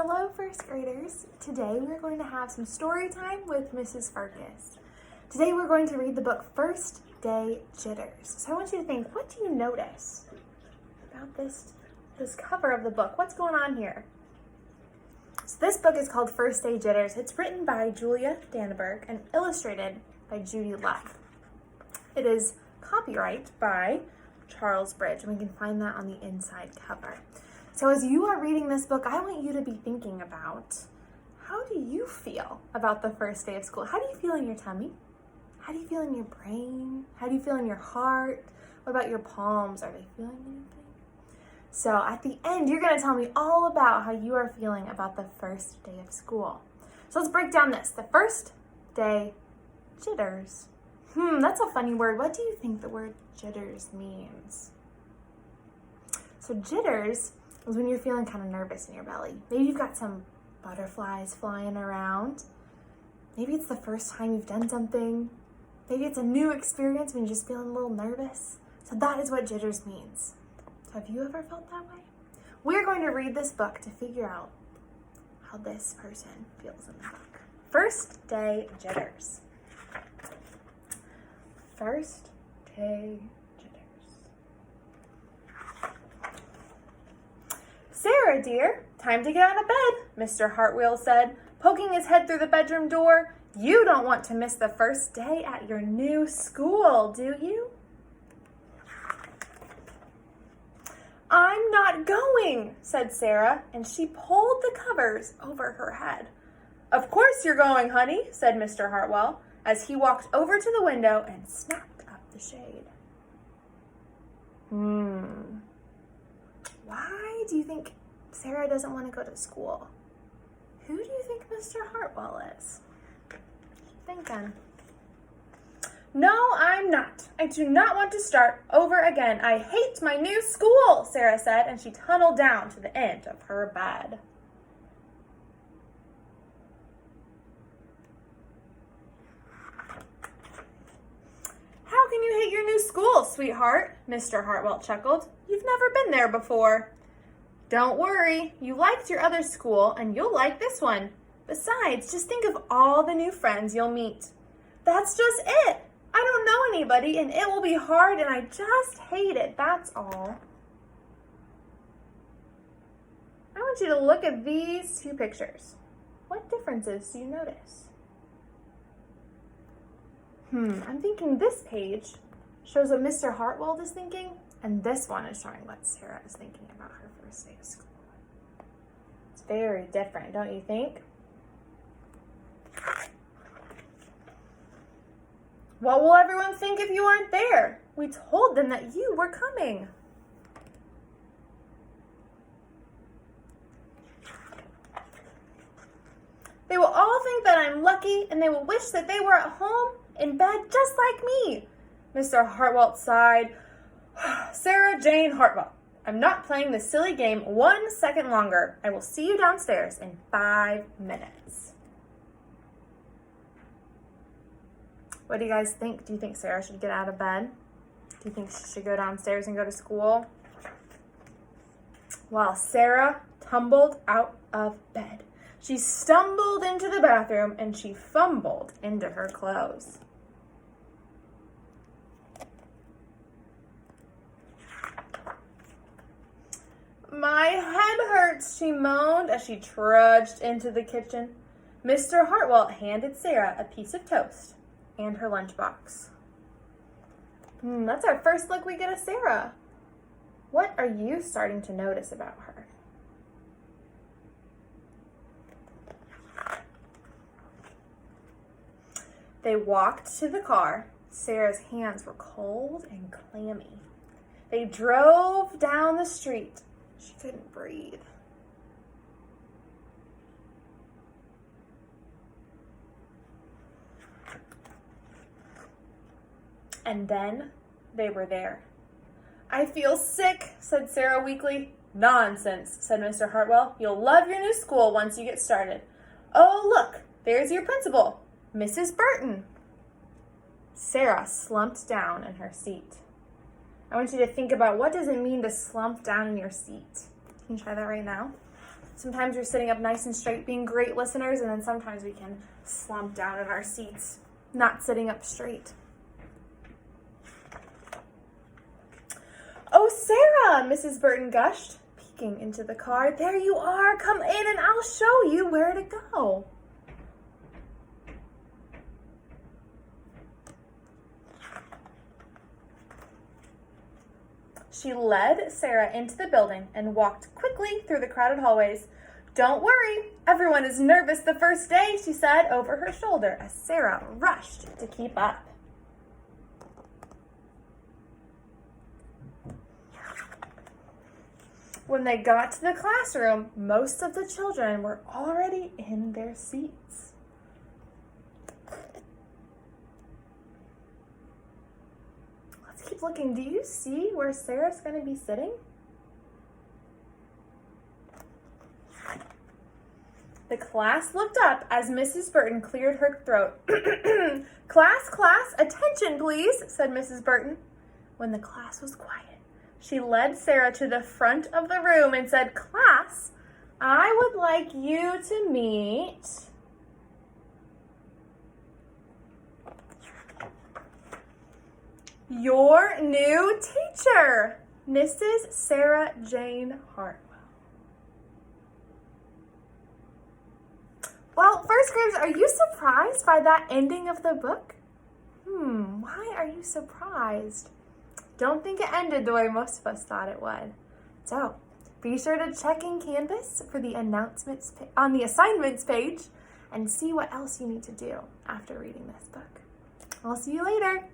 Hello, first graders. Today we're going to have some story time with Mrs. Farkas. Today we're going to read the book First Day Jitters. So I want you to think, what do you notice about this cover of the book? What's going on here? So this book is called First Day Jitters. It's written by Danneberg and illustrated by Judy. It is copyright by Charlesbridge, and we can find that on the inside cover. So as you are reading this book, I want you to be thinking about, how do you feel about the first day of school? How do you feel in your tummy? How do you feel in your brain? How do you feel in your heart? What about your palms? Are they feeling anything? So at the end, you're going to tell me all about how you are feeling about the first day of school. So let's break down this. The first day jitters. That's a funny word. What do you think the word jitters means? So jitters is when you're feeling kind of nervous in your belly. Maybe you've got some butterflies flying around. Maybe it's the first time you've done something. Maybe it's a new experience when you're just feeling a little nervous. So that is what jitters means. So have you ever felt that way? We're going to read this book to figure out how this person feels in the book. First day jitters. First day jitters. Sarah, dear, time to get out of bed, Mr. Hartwheel said, poking his head through the bedroom door. You don't want to miss the first day at your new school, do you? I'm not going, said Sarah, and she pulled the covers over her head. Of course you're going, honey, said Mr. Hartwell, as he walked over to the window and snapped up the shade. Why do you think Sarah doesn't want to go to school? Who do you think Mr. Hartwell is? Keep thinking. No, I'm not. I do not want to start over again. I hate my new school, Sarah said, and she tunneled down to the end of her bed. How can you hate your new school, sweetheart? Mr. Hartwell chuckled. You've never been there before. Don't worry, you liked your other school and you'll like this one. Besides, just think of all the new friends you'll meet. That's just it. I don't know anybody and it will be hard and I just hate it, that's all. I want you to look at these two pictures. What differences do you notice? I'm thinking this page shows what Mr. Hartwell is thinking, and this one is showing what Sarah is thinking about her first day of school. It's very different, don't you think? What will everyone think if you aren't there? We told them that you were coming. They will all think that I'm lucky, and they will wish that they were at home in bed just like me. Mr. Hartwell sighed. Sarah Jane Hartwell, I'm not playing this silly game 1 second longer. I will see you downstairs in 5 minutes. What do you guys think? Do you think Sarah should get out of bed? Do you think she should go downstairs and go to school? While Sarah tumbled out of bed, she stumbled into the bathroom and she fumbled into her clothes. My head hurts, she moaned as she trudged into the kitchen. Mr. Hartwell handed Sarah a piece of toast and her lunchbox. That's our first look we get of Sarah. What are you starting to notice about her? They walked to the car. Sarah's hands were cold and clammy. They drove down the street. She couldn't breathe. And then they were there. I feel sick, said Sarah weakly. Nonsense, said Mr. Hartwell. You'll love your new school once you get started. Oh, look, there's your principal, Mrs. Burton. Sarah slumped down in her seat. I want you to think about, what does it mean to slump down in your seat? Can you try that right now? Sometimes we're sitting up nice and straight, being great listeners, and then sometimes we can slump down in our seats, not sitting up straight. "Oh, Sarah," Mrs. Burton gushed, peeking into the car. "There you are. Come in and I'll show you where to go." She led Sarah into the building and walked quickly through the crowded hallways. "Don't worry, everyone is nervous the first day," she said over her shoulder as Sarah rushed to keep up. When they got to the classroom, most of the children were already in their seats. Let's keep looking. Do you see where Sarah's going to be sitting? The class looked up as Mrs. Burton cleared her throat. Class, attention, please," said Mrs. Burton. When the class was quiet, she led Sarah to the front of the room and said, "Class, I would like you to meet your new teacher, Mrs. Sarah Jane Hartwell." Well, first graders, are you surprised by that ending of the book? Why are you surprised? Don't think it ended the way most of us thought it would. So, be sure to check in Canvas for the announcements on the assignments page and see what else you need to do after reading this book. I'll see you later.